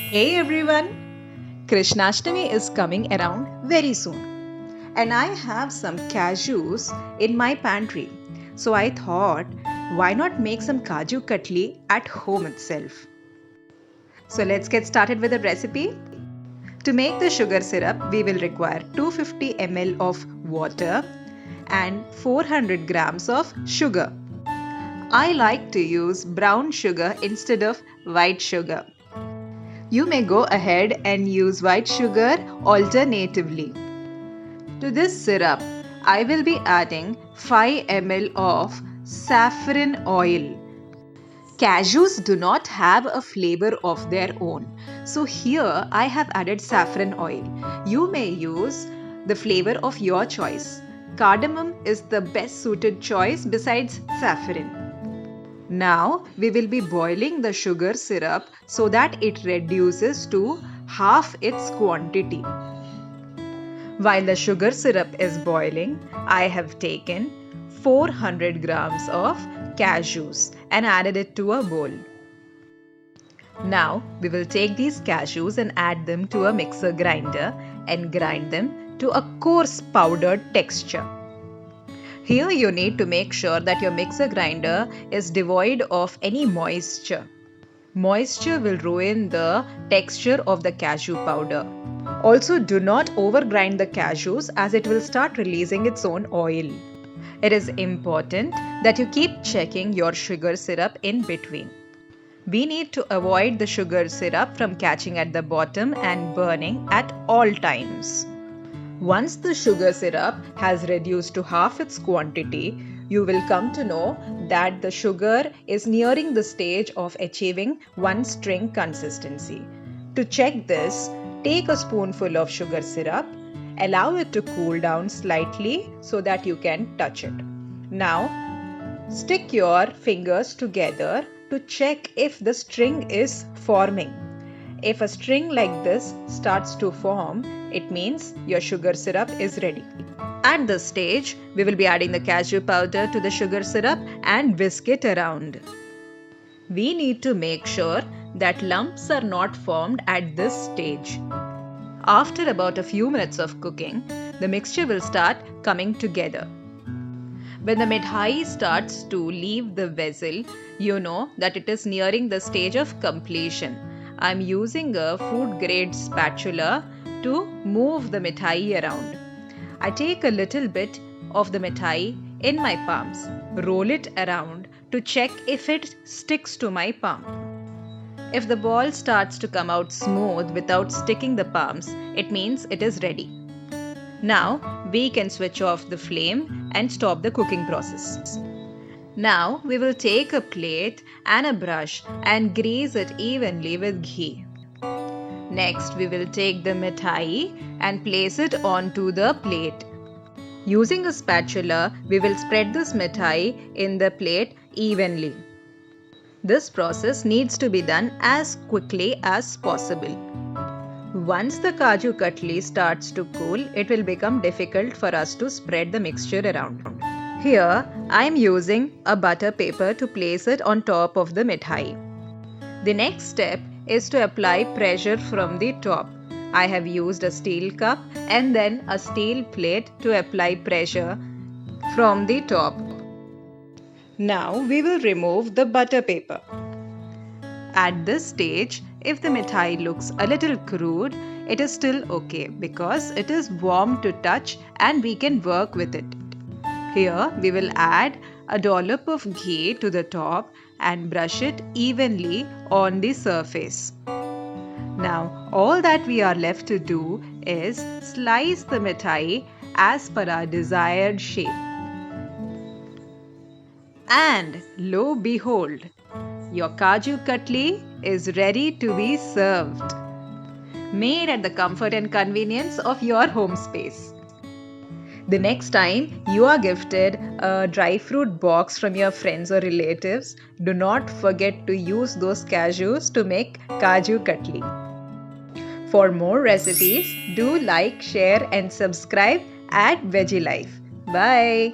Hey everyone! Krishnashtami is coming around very soon, and I have some cashews in my pantry. So I thought, why not make some Kaju Katli at home itself? So let's get started with the recipe. To make the sugar syrup, we will require 250 ml of water and 400 grams of sugar. I like to use brown sugar instead of white sugar. You may go ahead and use white sugar alternatively. To this syrup, I will be adding 5 ml of saffron oil. Cashews do not have a flavor of their own. So here I have added saffron oil. You may use the flavor of your choice. Cardamom is the best suited choice besides saffron. Now we will be boiling the sugar syrup so that it reduces to half its quantity. While the sugar syrup is boiling, I have taken 400 grams of cashews and added it to a bowl. Now we will take these cashews and add them to a mixer grinder and grind them to a coarse powdered texture. Here you need to make sure that your mixer grinder is devoid of any moisture. Moisture will ruin the texture of the cashew powder. Also, do not overgrind the cashews as it will start releasing its own oil. It is important that you keep checking your sugar syrup in between. We need to avoid the sugar syrup from catching at the bottom and burning at all times. Once the sugar syrup has reduced to half its quantity, you will come to know that the sugar is nearing the stage of achieving one string consistency. To check this, take a spoonful of sugar syrup, allow it to cool down slightly so that you can touch it. Now, stick your fingers together to check if the string is forming. If a string like this starts to form, it means your sugar syrup is ready. At this stage, we will be adding the cashew powder to the sugar syrup and whisk it around. We need to make sure that lumps are not formed at this stage. After about a few minutes of cooking, the mixture will start coming together. When the Mithai starts to leave the vessel, you know that it is nearing the stage of completion. I am using a food grade spatula to move the Mithai around. I take a little bit of the Mithai in my palms, roll it around to check if it sticks to my palm. If the ball starts to come out smooth without sticking the palms, it means it is ready. Now we can switch off the flame and stop the cooking process. Now we will take a plate and a brush and grease it evenly with ghee. Next we will take the Mithai and place it onto the plate. Using a spatula, we will spread this Mithai in the plate evenly. This process needs to be done as quickly as possible. Once the Kaju Katli starts to cool, it will become difficult for us to spread the mixture around. Here, I am using a butter paper to place it on top of the Mithai. The next step is to apply pressure from the top. I have used a steel cup and then a steel plate to apply pressure from the top. Now we will remove the butter paper. At this stage, if the Mithai looks a little crude, it is still okay because it is warm to touch and we can work with it. Here we will add a dollop of ghee to the top and brush it evenly on the surface. Now all that we are left to do is slice the Mithai as per our desired shape. And lo behold, your Kaju Katli is ready to be served. Made at the comfort and convenience of your home space. The next time you are gifted a dry fruit box from your friends or relatives, do not forget to use those cashews to make Kaju Katli. For more recipes, do like, share and subscribe at Veggie Life. Bye!